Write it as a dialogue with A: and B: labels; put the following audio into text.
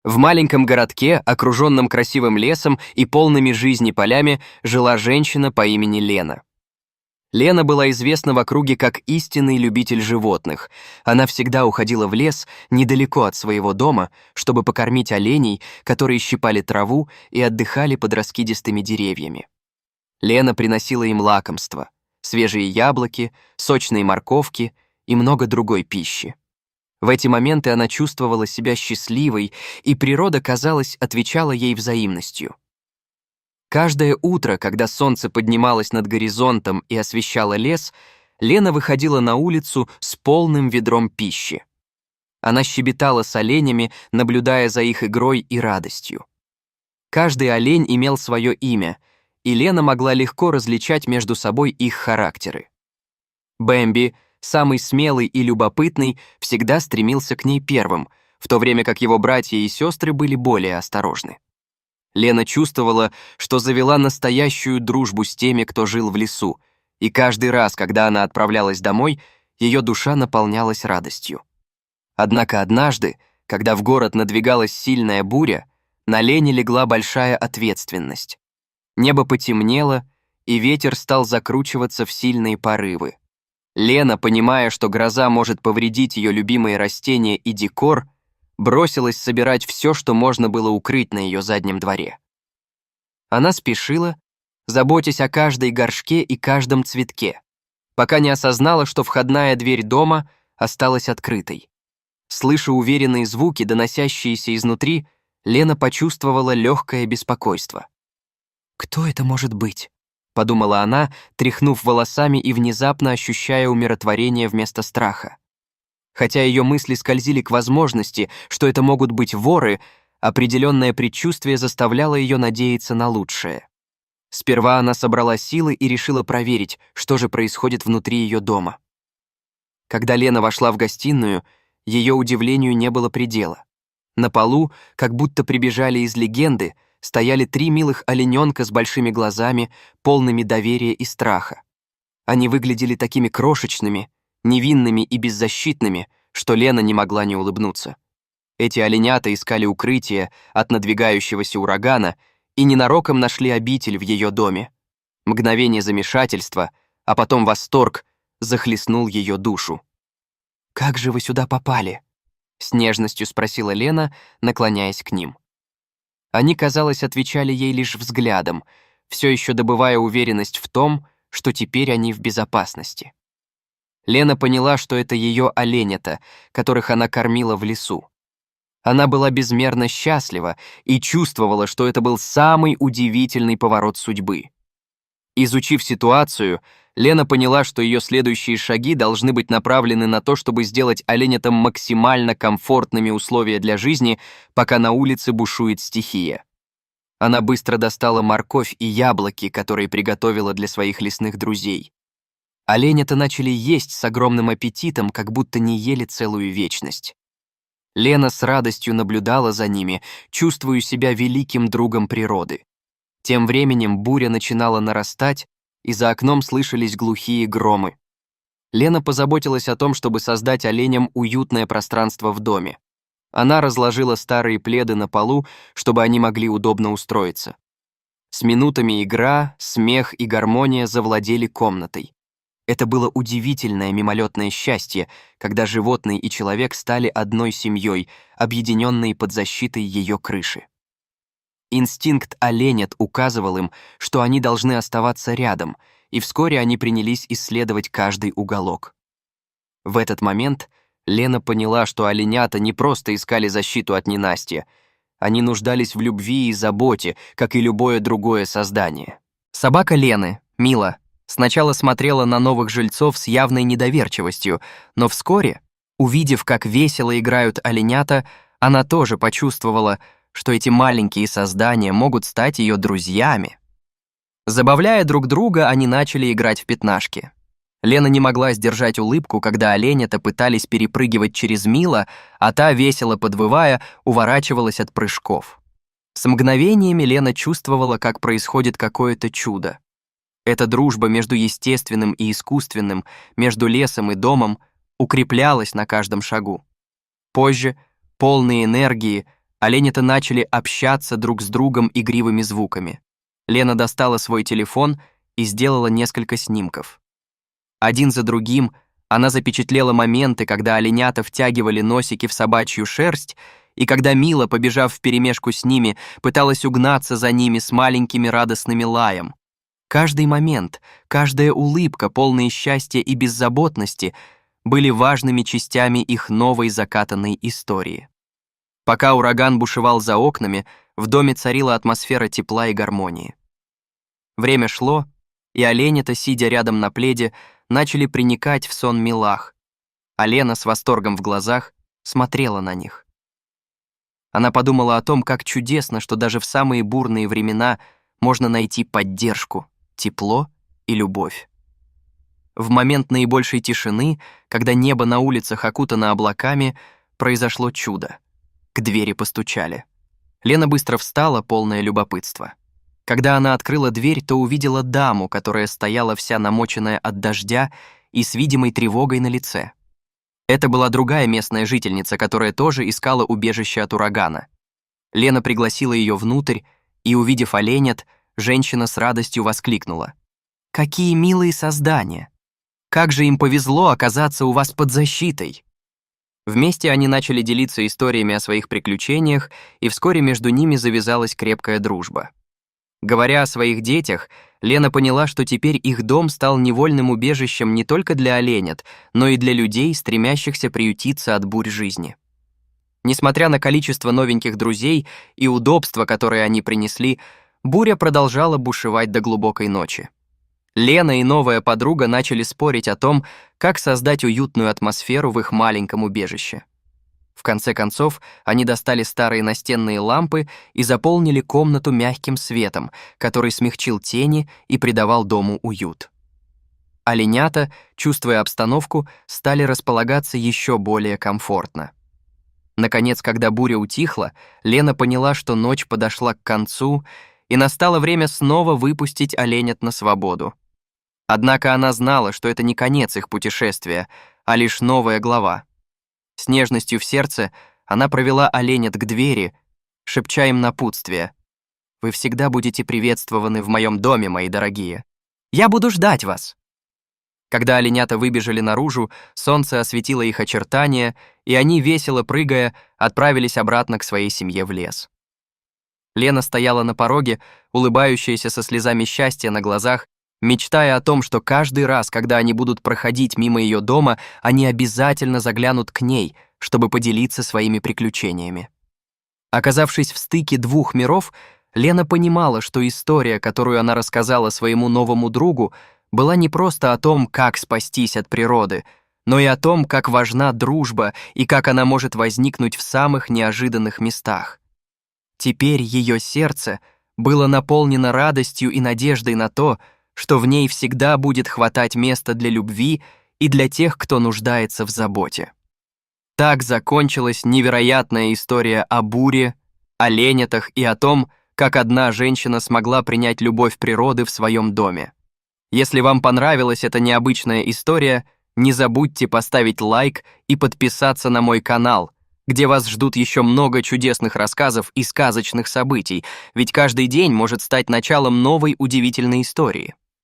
A: В маленьком городке, окруженном красивым лесом и полными жизни полями, жила женщина по имени Лена. Лена была известна в округе как истинный любитель животных. Она всегда уходила в лес, недалеко от своего дома, чтобы покормить оленей, которые щипали траву и отдыхали под раскидистыми деревьями. Лена приносила им лакомства, свежие яблоки, сочные морковки и много другой пищи. В эти моменты она чувствовала себя счастливой, и природа, казалось, отвечала ей взаимностью. Каждое утро, когда солнце поднималось над горизонтом и освещало лес, Лена выходила на улицу с полным ведром пищи. Она щебетала с оленями, наблюдая за их игрой и радостью. Каждый олень имел свое имя, и Лена могла легко различать между собой их характеры. Бэмби, самый смелый и любопытный, всегда стремился к ней первым, в то время как его братья и сестры были более осторожны. Лена чувствовала, что завела настоящую дружбу с теми, кто жил в лесу, и каждый раз, когда она отправлялась домой, ее душа наполнялась радостью. Однако однажды, когда в город надвигалась сильная буря, на Лене легла большая ответственность. Небо потемнело, и ветер стал закручиваться в сильные порывы. Лена, понимая, что гроза может повредить ее любимые растения и декор, бросилась собирать все, что можно было укрыть на ее заднем дворе. Она спешила, заботясь о каждой горшке и каждом цветке, пока не осознала, что входная дверь дома осталась открытой. Слыша уверенные звуки, доносящиеся изнутри, Лена почувствовала легкое беспокойство. «Кто это может быть?» — подумала она, тряхнув волосами и внезапно ощущая умиротворение вместо страха. Хотя ее мысли скользили к возможности, что это могут быть воры, определенное предчувствие заставляло ее надеяться на лучшее. Сперва она собрала силы и решила проверить, что же происходит внутри ее дома. Когда Лена вошла в гостиную, ее удивлению не было предела. На полу, как будто прибежали из легенды, стояли 3 милых олененка с большими глазами, полными доверия и страха. Они выглядели такими крошечными, невинными и беззащитными, что Лена не могла не улыбнуться. Эти оленята искали укрытие от надвигающегося урагана и ненароком нашли обитель в ее доме. Мгновение замешательства, а потом восторг захлестнул ее душу. «Как же вы сюда попали?» — с нежностью спросила Лена, наклоняясь к ним. Они, казалось, отвечали ей лишь взглядом, все еще добывая уверенность в том, что теперь они в безопасности. Лена поняла, что это ее оленята, которых она кормила в лесу. Она была безмерно счастлива и чувствовала, что это был самый удивительный поворот судьбы. Изучив ситуацию, Лена поняла, что ее следующие шаги должны быть направлены на то, чтобы сделать оленятам максимально комфортными условия для жизни, пока на улице бушует стихия. Она быстро достала морковь и яблоки, которые приготовила для своих лесных друзей. Оленята начали есть с огромным аппетитом, как будто не ели целую вечность. Лена с радостью наблюдала за ними, чувствуя себя великим другом природы. Тем временем буря начинала нарастать, и за окном слышались глухие громы. Лена позаботилась о том, чтобы создать оленям уютное пространство в доме. Она разложила старые пледы на полу, чтобы они могли удобно устроиться. С минутами игра, смех и гармония завладели комнатой. Это было удивительное мимолетное счастье, когда животные и человек стали одной семьей, объединенные под защитой ее крыши. Инстинкт оленят указывал им, что они должны оставаться рядом, и вскоре они принялись исследовать каждый уголок. В этот момент Лена поняла, что оленята не просто искали защиту от ненастья, они нуждались в любви и заботе, как и любое другое создание. Собака Лены, Мила, сначала смотрела на новых жильцов с явной недоверчивостью, но вскоре, увидев, как весело играют оленята, она тоже почувствовала, что эти маленькие создания могут стать ее друзьями. Забавляя друг друга, они начали играть в пятнашки. Лена не могла сдержать улыбку, когда оленята пытались перепрыгивать через Мила, а та, весело подвывая, уворачивалась от прыжков. С мгновениями Лена чувствовала, как происходит какое-то чудо. Эта дружба между естественным и искусственным, между лесом и домом, укреплялась на каждом шагу. Позже, полные энергии, Оленята начали общаться друг с другом игривыми звуками. Лена достала свой телефон и сделала несколько снимков. Один за другим она запечатлела моменты, когда оленята втягивали носики в собачью шерсть, и когда Мила, побежав вперемешку с ними, пыталась угнаться за ними с маленькими радостными лаем. Каждый момент, каждая улыбка, полные счастья и беззаботности, были важными частями их новой закатанной истории. Пока ураган бушевал за окнами, в доме царила атмосфера тепла и гармонии. Время шло, и оленята, сидя рядом на пледе, начали приникать в сон милах, а Лена с восторгом в глазах смотрела на них. Она подумала о том, как чудесно, что даже в самые бурные времена можно найти поддержку, тепло и любовь. В момент наибольшей тишины, когда небо на улицах окутано облаками, произошло чудо. К двери постучали. Лена быстро встала, полное любопытства. Когда она открыла дверь, то увидела даму, которая стояла вся намоченная от дождя и с видимой тревогой на лице. Это была другая местная жительница, которая тоже искала убежище от урагана. Лена пригласила ее внутрь, и, увидев оленят, женщина с радостью воскликнула: «Какие милые создания! Как же им повезло оказаться у вас под защитой!» Вместе они начали делиться историями о своих приключениях, и вскоре между ними завязалась крепкая дружба. Говоря о своих детях, Лена поняла, что теперь их дом стал невольным убежищем не только для оленят, но и для людей, стремящихся приютиться от бурь жизни. Несмотря на количество новеньких друзей и удобства, которые они принесли, буря продолжала бушевать до глубокой ночи. Лена и новая подруга начали спорить о том, как создать уютную атмосферу в их маленьком убежище. В конце концов, они достали старые настенные лампы и заполнили комнату мягким светом, который смягчил тени и придавал дому уют. Оленята, чувствуя обстановку, стали располагаться еще более комфортно. Наконец, когда буря утихла, Лена поняла, что ночь подошла к концу, и настало время снова выпустить оленят на свободу. Однако она знала, что это не конец их путешествия, а лишь новая глава. С нежностью в сердце она провела оленят к двери, шепча им напутствие: «Вы всегда будете приветствованы в моем доме, мои дорогие. Я буду ждать вас». Когда оленята выбежали наружу, солнце осветило их очертания, и они, весело прыгая, отправились обратно к своей семье в лес. Лена стояла на пороге, улыбающаяся со слезами счастья на глазах, мечтая о том, что каждый раз, когда они будут проходить мимо ее дома, они обязательно заглянут к ней, чтобы поделиться своими приключениями. Оказавшись в стыке двух миров, Лена понимала, что история, которую она рассказала своему новому другу, была не просто о том, как спастись от природы, но и о том, как важна дружба и как она может возникнуть в самых неожиданных местах. Теперь ее сердце было наполнено радостью и надеждой на то, что в ней всегда будет хватать места для любви и для тех, кто нуждается в заботе. Так закончилась невероятная история о буре, оленятах и о том, как одна женщина смогла принять любовь природы в своем доме. Если вам понравилась эта необычная история, не забудьте поставить лайк и подписаться на мой канал, где вас ждут еще много чудесных рассказов и сказочных событий, ведь каждый день может стать началом новой удивительной истории.